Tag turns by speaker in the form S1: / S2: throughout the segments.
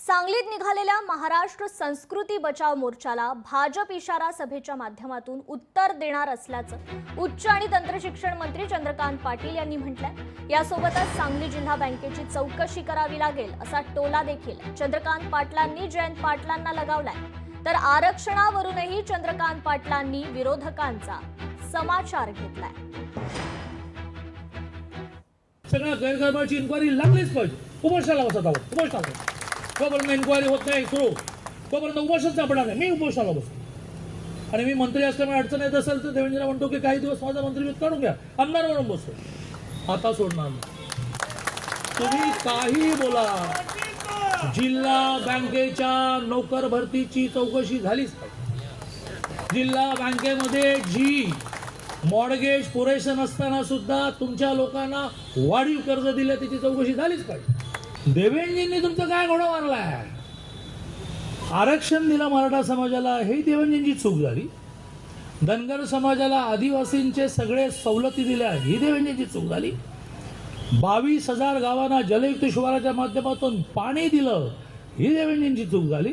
S1: सांगलीत निघालेल्या महाराष्ट्र संस्कृती बचाव मोर्चाला भाजप इशारा सभेच्या माध्यमातून उत्तर देणार असल्याचं उच्च आणि तंत्रशिक्षण मंत्री चंद्रकांत पाटील यांनी म्हटलंय। यासोबतच सांगली जिल्हा बँकेची चौकशी करावी लागेल असा टोला देखील चंद्रकांत पाटलांनी जयंत पाटलांना लगावलाय। तर आरक्षणावरूनही चंद्रकांत पाटलांनी विरोधकांचा समाचार घेतलाय।
S2: सगळ्या गैरकारभाराची इन्क्वायरी लागलीच पाहिजे। उपोषणाला बसत आहोत, उपोषणाला तोपर्यंत इन्क्वायरी होत नाही सुरू तोपर्यंत उपोषण सापडणार नाही। मी उपोषणाला बसतो आणि मी मंत्री असल्यामुळे अडचण येत असेल तर देवेंद्रला म्हणतो की काही दिवस माझा मंत्रिपद काढून घ्या, आमदार म्हणून बसतो। आता सोडणार नाही, तुम्ही काही बोला। जिल्हा बँकेच्या नोकर भरतीची चौकशी झालीच पाहिजे। जिल्हा बँकेमध्ये जी मॉर्गेज पुरेसे नसताना सुद्धा तुमच्या लोकांना वाढीव कर्ज दिले त्याची चौकशी झालीच पाहिजे। देवेंद्रजींनी तुमचं काय घोडा मारलाय? आरक्षण दिलं मराठा समाजाला, हे देवेंद्रजींची चूक झाली। धनगर समाजाला आदिवासींचे सगळे सवलती दिल्या, ही देवेंद्रजींची चूक झाली। 22,000 गावांना जलयुक्त शिवाराच्या माध्यमातून पाणी दिलं, ही देवेंद्रजींची चूक झाली।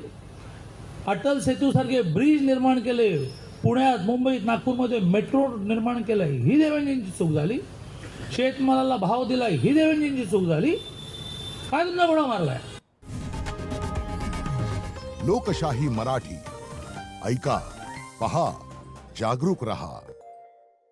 S2: अटल सेतू सारखे ब्रिज निर्माण केले, पुण्यात मुंबईत नागपूरमध्ये मेट्रो निर्माण केलं, ही देवेंद्रजींची चूक झाली। शेतमालाला भाव दिला, ही देवेंद्रजींची चूक झाली। काय तुमचा घोडा मारलाय?
S3: लोकशाही मराठी ऐका, पहा, जागरूक रहा।